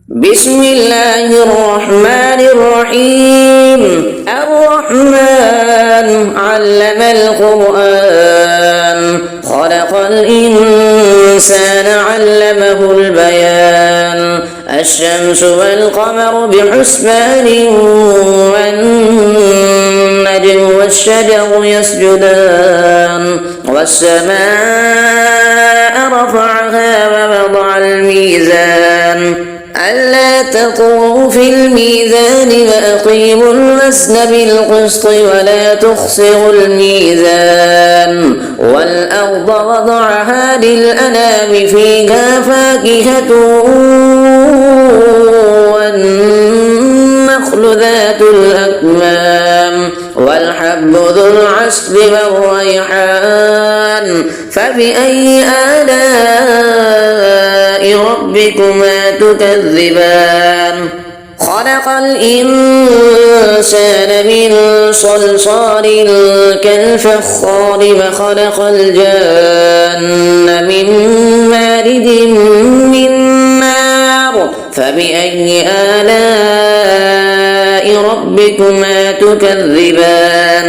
بسم الله الرحمن الرحيم. الرحمن علم القرآن خلق الإنسان علمه البيان. الشمس والقمر بحسبان والنجم والشجر يسجدان والسماء رفعها ووضع الميزان ألا تطغوا في الميزان وأقيموا الوزن بالقسط ولا تخسروا الميزان. والأرض وضعها للأنام فيها فاكهة والنخل ذات الأكمام والحب ذو العصف والريحان. فبأي آلاء ربكما تكذبان؟ خلق الإنسان من صلصال كالفخار وخلق الجن من مارد من نار. فبأي آلاء ربكما تكذبان؟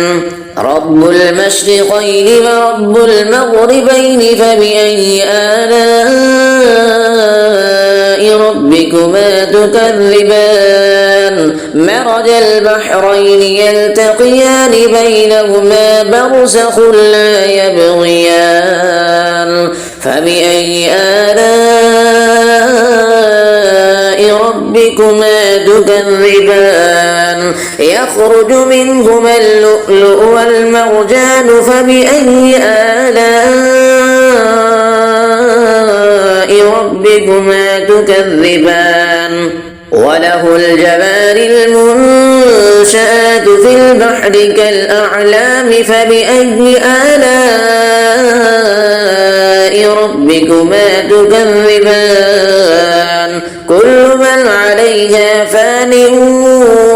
رب المشرقين ورب المغربين. فبأي آلاء ربكما تكذبان؟ مرج البحرين يلتقيان بينهما برزخ لا يبغيان. فبأي آلاء ربكما تكذبان؟ يخرج منهما اللؤلؤ والمرجان. فبأي آلاء ربكما تكذبان؟ وله الجوار المنشآت في البحر كالأعلام. فبأي آلاء ربكما تكذبان؟ كل من عليها فان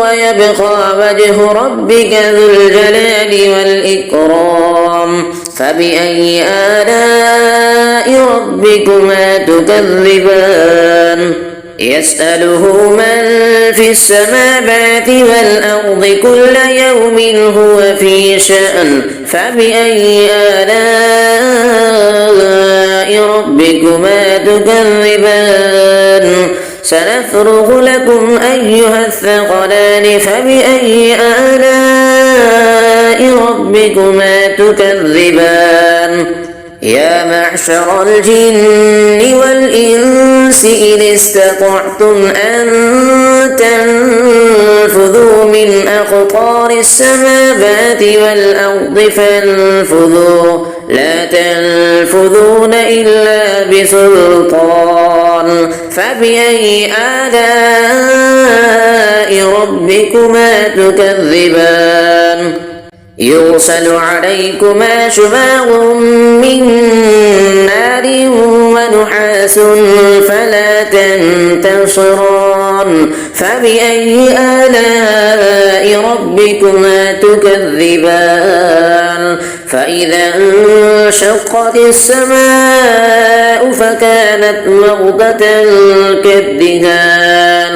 ويبقى وجه ربك ذو الجلال والإكرام. فبأي آلاء ربكما تكذبان؟ يسأله من في السماوات والأرض كل يوم هو في شأن. فبأي آلاء ربكما تكذبان؟ سنفرغ لكم أيها الثقلان. فبأي آلاء ربكما تكذبان؟ يا معشر الجن والإنس إن استطعتم أن تنفذوا من أقطار السماوات والأرض فانفذوا لا تنفذون إلا بسلطان. فبأي آلاء ربكما تكذبان؟ يرسل عليكما شواظ من نار ونحاس فلا تنتصران. فبأي آلاء ربكما تكذبان؟ فإذا انشقت السماء فكانت وردة كالدهان.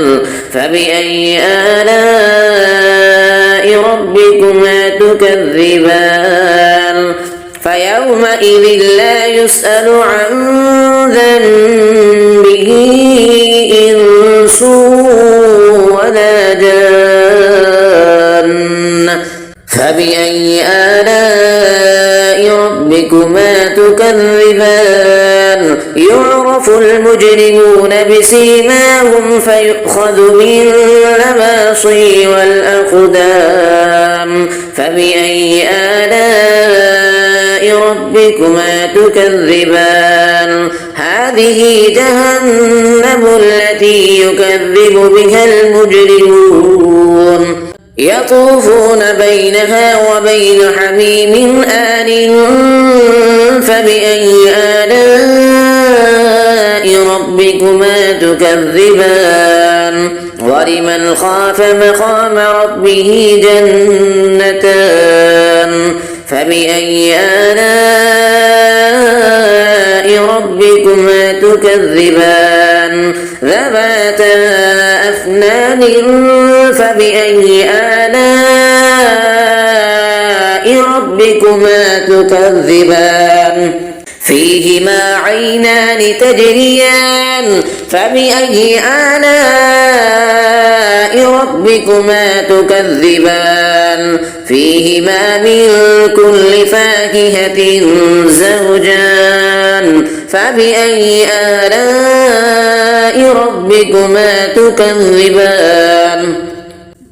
فبأي آلاء ربكما تكذبان؟ فيومئذ لا يسأل عن ذنبه إنس ولا جان. فبأي آلاء ربكما تكذبان؟ يعرف المجرمون بسيماهم فيؤخذ بالنواصي والأقدام. فبأي آلاء ربكما تكذبان؟ هذه جهنم التي يكذب بها المجرمون يطوفون بينها وبين حميم آن. فبأي آلاء ربكما تكذبان؟ ولمن خاف مقام ربه جنتان. فبأي آلاء ربكما تكذبان؟ ذواتا أفنان فبأي آلاء ربكما تكذبان فيهما عينان تجريان فبأي آلاء ربكما تكذبان فيهما من كل فاكهة زوجان فبأي آلاء ربكما تكذبان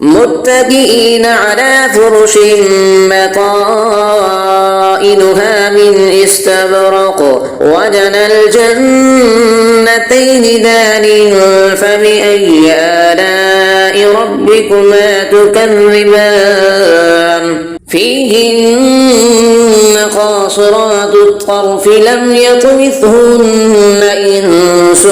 متكئين على فرش بطائنها من استبرق وجنى الجنتين دان فبأي آلاء ربكما تكذبان فيهن قاصرات الطرف لم يطمثهن إنس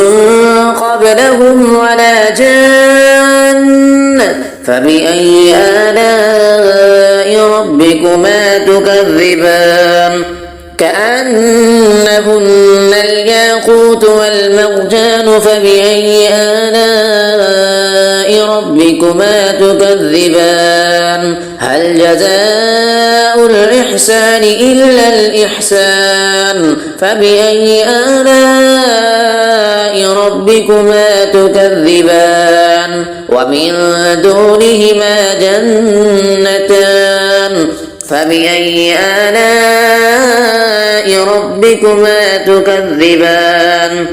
قبلهم ولا جان فبأي آلاء ربكما تكذبان كأنهن الياقوت والمرجان فبأي آلاء ربكما تكذبان هل جزاء الإحسان إلا الإحسان فبأي آلاء ربكما تكذبان ومن دونهما جنتان فبأي آلاء ربكما تكذبان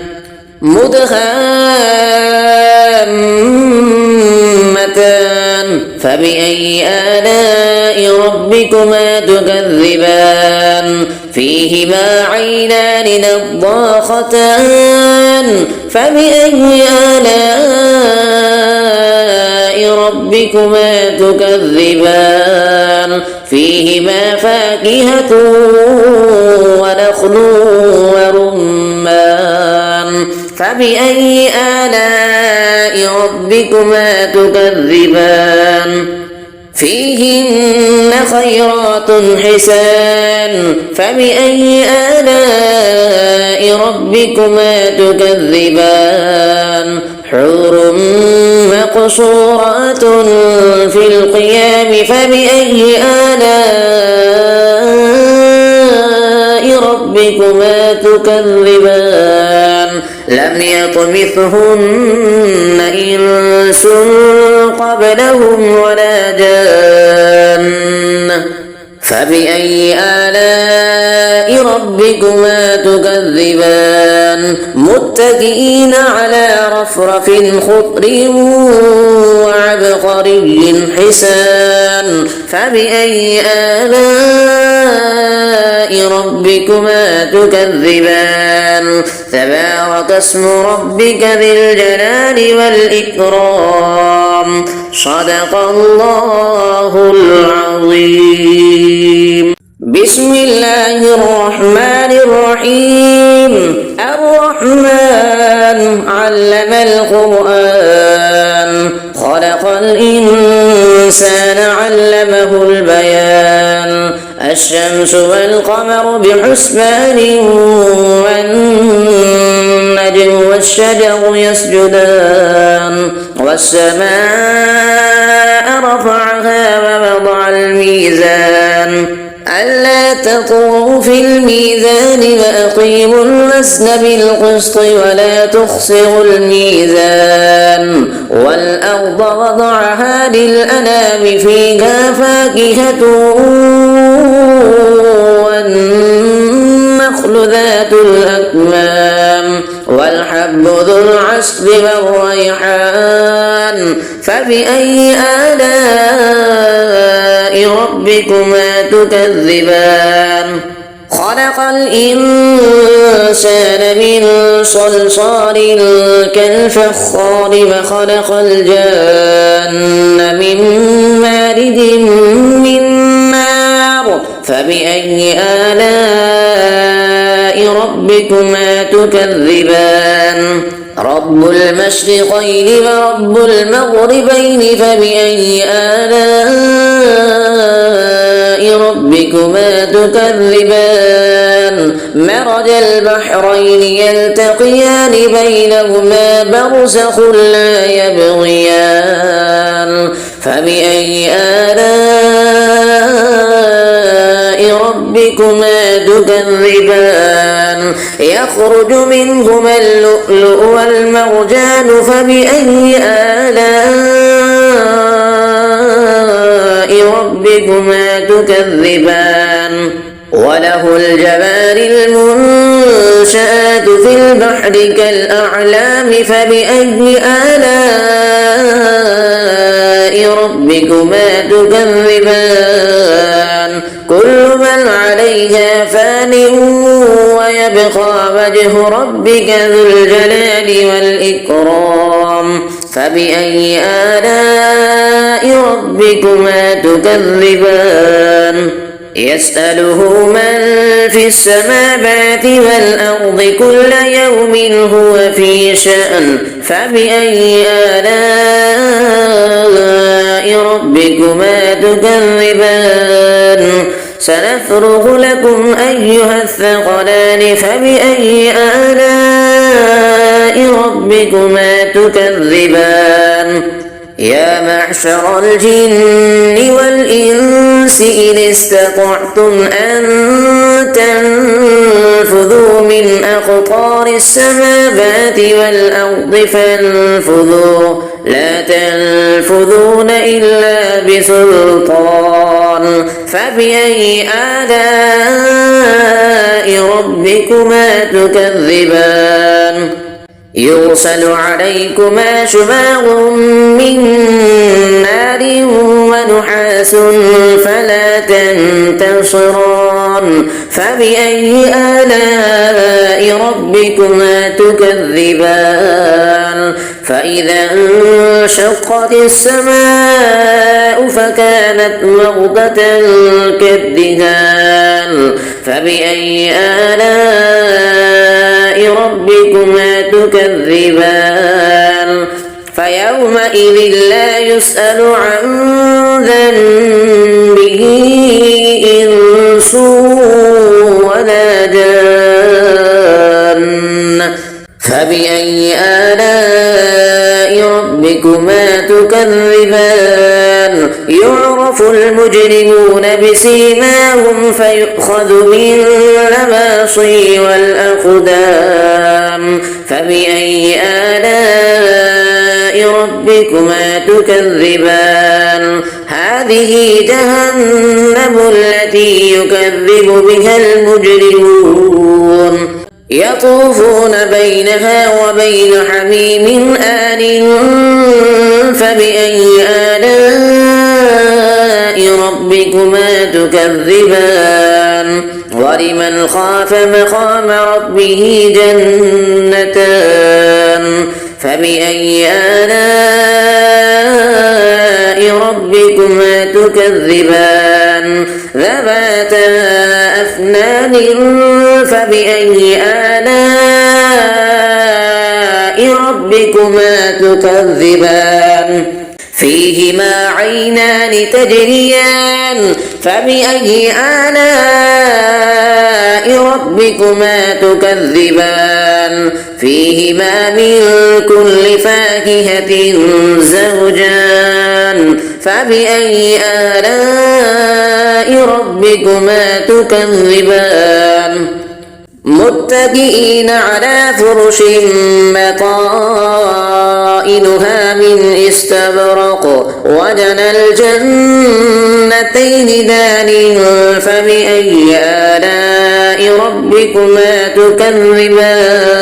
مدهامتان فبأي آلاء ربكما تكذبان فيهما عينان نضاختان فبأي آلاء ربكما تكذبان فيهما فاكهة ونخل ورمان فبأي آلاء ربكما تكذبان فيهن خيرات حسان فبأي آلاء ربكما تكذبان حور مقصورات في القيام فبأي آلاء ربكما تكذبان لم يطمثهن إنس قبلهم ولا جان فبأي آلاء ربكما تكذبان متكئين على رفرف خضر وعبقري حسان فبأي آلاء ربكما تكذبان تبارك اسم ربك ذي الجلال والإكرام صدق الله العظيم بسم الله الرحمن الرحيم الرحمن علم القرآن خلق الإنسان علمه البيان الشمس والقمر بحسبان والنجم والشجر يسجدان والسماء رفعها ووضع الميزان ألا تطغوا في الميزان وأقيموا الوزن بالقسط ولا تخسروا الميزان والأرض وضعها للأنام فيها فاكهة والنخل ذات الأكمام والحب ذو العصف والريحان فبأي آلاء ربكما تكذبان خلق الإنسان من صلصال كالفخار وخلق الجان من مارد من نار فبأي آلاء ربكما تكذبان رب المشرقين ورب المغربين فبأي آلاء ربكما تكذبان مرج البحرين يلتقيان بينهما برزخ لا يبغيان فبأي آلاء ربكما تكذبان يخرج منهما اللؤلؤ والمرجان فبأي آلاء ربكما تكذبان وله الجوار المنشآت في البحر كالأعلام فبأي آلاء ربكما تكذبان كل من عليها فان ويبقى وجه ربك ذو الجلال والإكرام فبأي آلاء ربكما تكذبان يسأله من في السماوات والأرض كل يوم هو في شأن فبأي آلاء ربكما تكذبان سنفرغ لكم أيها الثقلان فبأي آلاء ربكما تكذبان يا معشر الجن والإنس إن استطعتم أن تنفذوا من أقطار السماوات والأرض فانفذوا لا تنفذون إلا بسلطان فبأي آلاء ربكما تكذبان يرسل عليكما شواظ من نار ونحاس فلا تنتصران فبأي آلاء ربكما تكذبان فإذا انشقت السماء فكانت وردة كالدهان فبأي آلاء ربكما تكذبان فيومئذ لا يسأل عن ذنبه إنس ولا جان فبأي آلاء ربكما تكذبان يعرف المجرمون بسيماهم فيؤخذ بالنواصي والأقدام فبأي آلاء ربكما تكذبان هذه جهنم التي يكذب بها المجرمون يطوفون بينها وبين حميم آن فبأي آلاء ربكما تكذبان ولمن خاف مقام ربه جنتان فبأي آلاء ربكما تكذبان ذواتا أفنان فبأي آلاء ربكما تكذبان فيهما عينان تجريان فبأي آلاء ربكما تكذبان فيهما من كل فاكهة زوجان فبأي آلاء ربكما تكذبان متكئين على فرش بطائنها من استبرق وجنى الجنتين دان فبأي آلاء ربكما تكذبان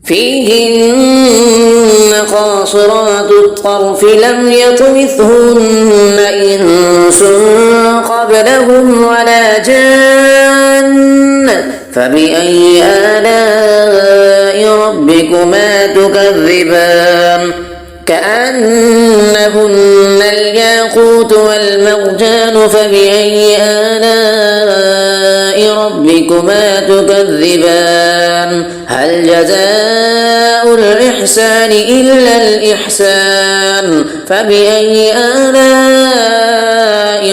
فيهن قاصرات الطرف لم يطمثهن إنس قبلهم ولا جان فبأي آلاء ربكما تكذبان كأنهن الياقوت والمرجان فبأي آلاء ربكما تكذبان هل جزاء الإحسان إلا الإحسان فبأي آلاء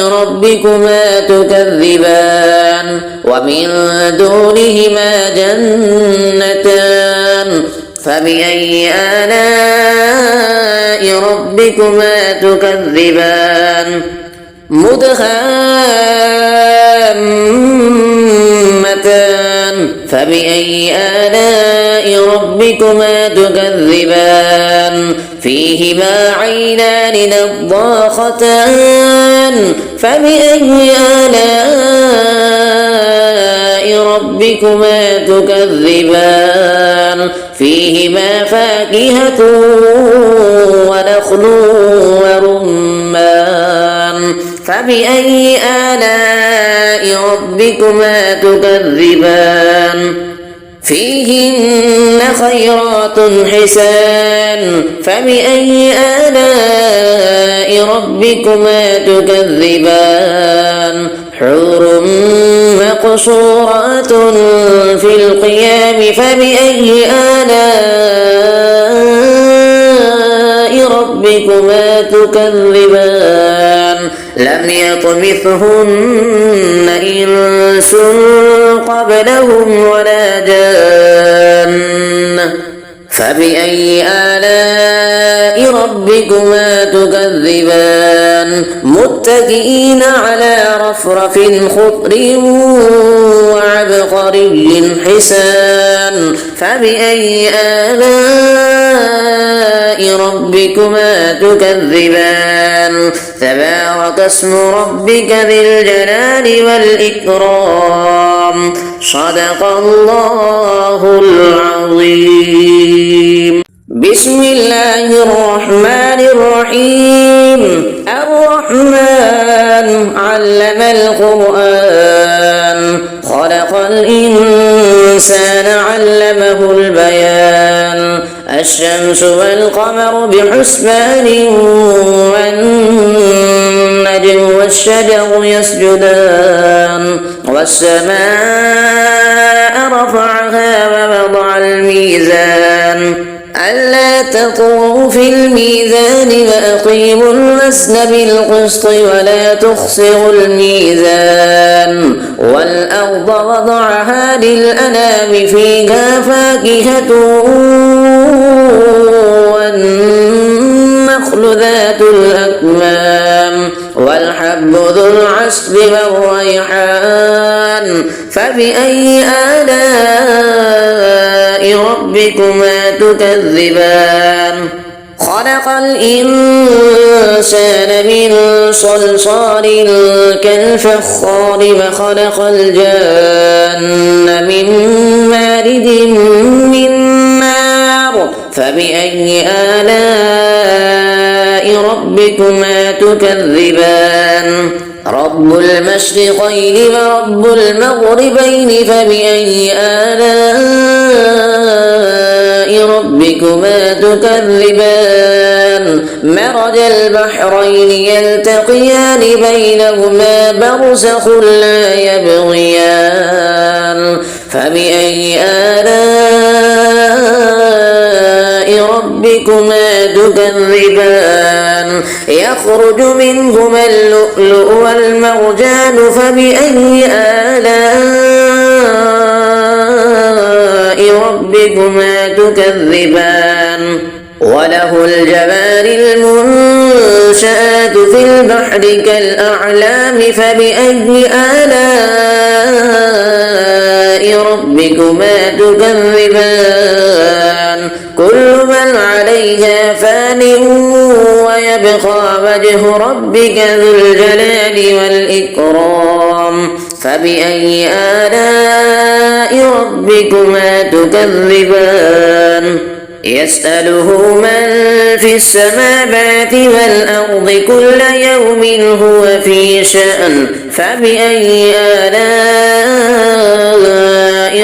ربكما تكذبان ومن دونهما جنتان فبأي آلاء ربكما تكذبان مدهامتان فبأي آلاء ربكما تكذبان فيهما عينان نضاختان فبأي آلاء ربكما تكذبان فيهما فاكهة ونخل ورمان فبأي آلاء ربكما تكذبان فيهن خيرات حسان فبأي آلاء ربكما تكذبان حور مقصورات في القيام فبأي آلاء ربكما تكذبان لم يطمثهن إنس قبلهم ولا جان فبأي آلاء ربكما تكذبان متكئين على رفرف خضر وعبقري حسان فبأي آلاء ربكما تكذبان تبارك اسم ربك ذي الجلال والإكرام صدق الله العظيم بسم الله الرحمن الرحيم الرحمن علم القرآن خلق الإنسان علمه البيان الشمس والقمر بحسبان والنجم والشجر يسجدان والسماء رفعها ووضع الميزان ألا تطغوا في الميزان وأقيموا الوزن بالقسط ولا تخسروا الميزان والأرض وضعها للأنام فيها فاكهة والنخل ذات الأكمام والحب ذو العصف والريحان فبأي آلاء ربكما تكذبان خلق الإنسان من صلصال كالفخار وخلق الجان من مارد من نار فبأي آلاء ربكما تكذبان رب المشرقين ورب المغربين فبأي آلاء ربكما تكذبان مرج البحرين يلتقيان بينهما برزخ لا يبغيان فبأي آلاء ربكما تكذبان يخرج منهما اللؤلؤ والمرجان فبأي آلاء ربكما تكذبان وله الجوار المنشآت في البحر كالأعلام فبأي آلاء ربكما تكذبان كل من عليها فان ويبقى وجه ربك ذو الجلال والإكرام فبأي آلاء ربكما تكذبان يسأله من في السماوات والأرض كل يوم هو في شأن فبأي آلاء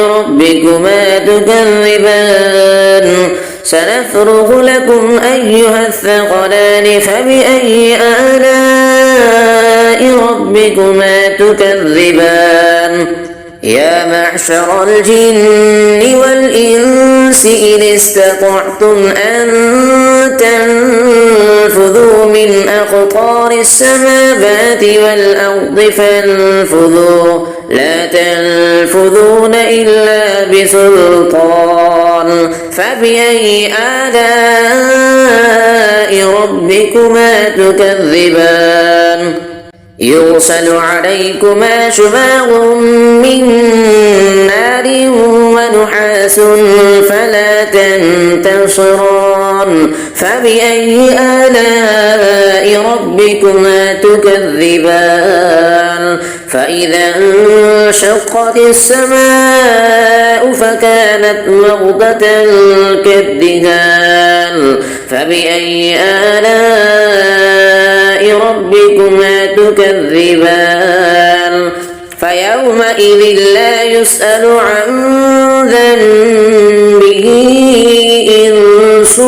ربكما تكذبان سنفرغ لكم أيها الثقلان فبأي آلاء ربكما تكذبان يا معشر الجن والإنس إن استطعتم أن تنفذوا من أقطار السماوات والأرض فانفذوا لا تنفذون إلا بسلطان فبأي آلاء ربكما تكذبان يرسل عليكما شواظ من نار ونحاس فلا تنتصران فبأي آلاء ربكما تكذبان فإذا انشقت السماء فكانت وردة كالدهان فبأي آلاء ربكما تكذبان فيومئذ لا يسأل عن ذنبه إنس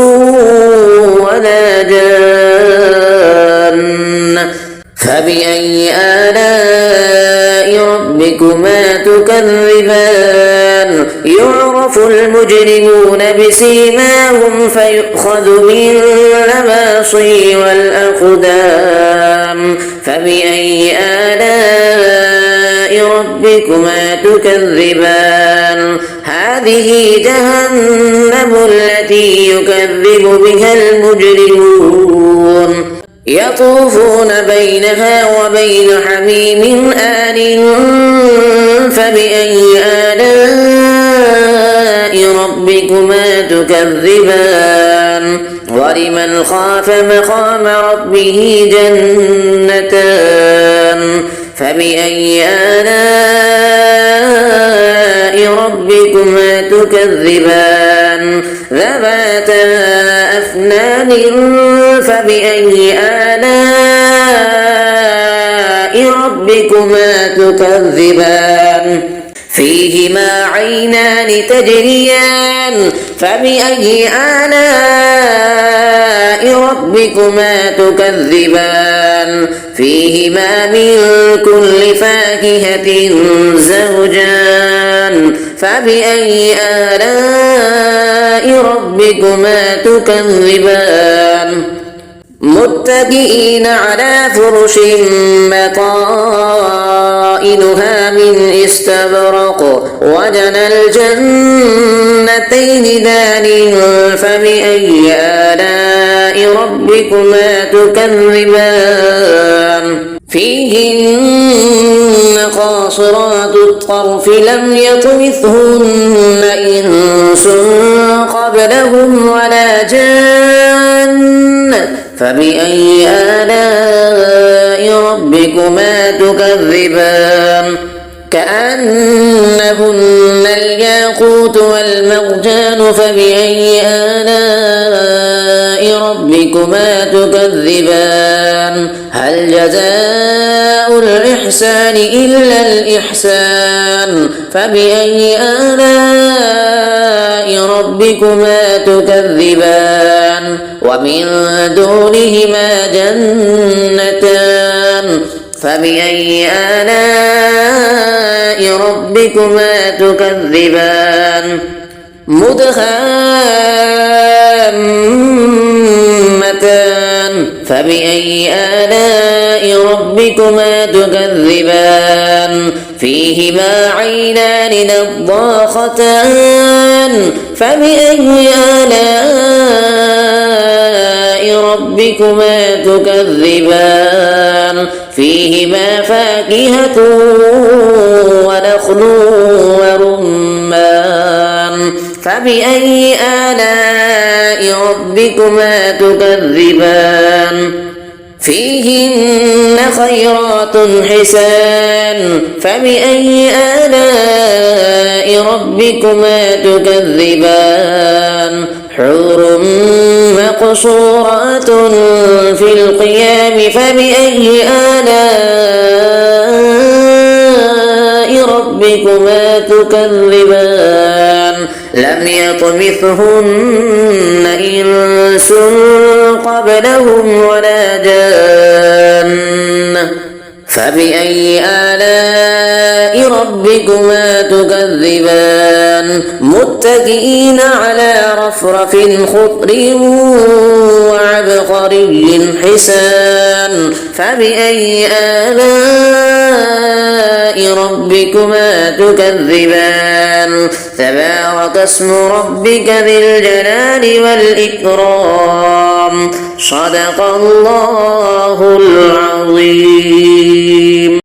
ولا جان فبأي آلاء ربكما تكذبان يعرف المجرمون بسيماهم فيؤخذ بالنواصي والأقدام فبأي آلاء ربكما تكذبان هذه جهنم التي يكذب بها المجرمون يطوفون بينها وبين حميم آن فبأي آلاء ربكما تكذبان ولمن خاف مقام ربه جنتان فبأي آلاء ربكما تكذبان ذواتا أفنان فبأي آلاء ربكما تكذبان فيهما عينان تجريان فبأي آلاء ربكما تكذبان فيهما من كل فاكهة زوجان فبأي آلاء ربكما تكذبان متكئين على فرش بطائنها من استبرق وجنى الجنتين دان فبأي آلاء ربكما تكذبان فيهن قاصرات الطرف لم يطمثهن إنس قبلهم ولا جان فبأي آلاء ربكما تكذبان كأنهن الياقوت والمرجان فبأي آلاء ربكما تكذبان هل جزاء الإحسان إلا الإحسان فبأي آلاء ربكما تكذبان ومن دونهما جنتان فبأي آلاء ربكما تكذبان مدهامتان فبأي آلاء ربكما تكذبان فيهما عينان نضاختان فبأي آلاء ربكما تكذبان فيهما فاكهة ونخل ورمان فبأي آلاء ربكما تكذبان فيهن خيرات حسان فبأي آلاء ربكما تكذبان حور مقصورات في القيام فبأي آلاء ربكما تكذبان لم يطمثهن إنس قبلهم ولا جان فبأي آلاء ربكما تكذبان متكئين على رفرف خضر وعبقري حسان فبأي آلاء آلاء ربكما تكذبان تبارك اسم ربك ذي الجلال والإكرام صدق الله العظيم.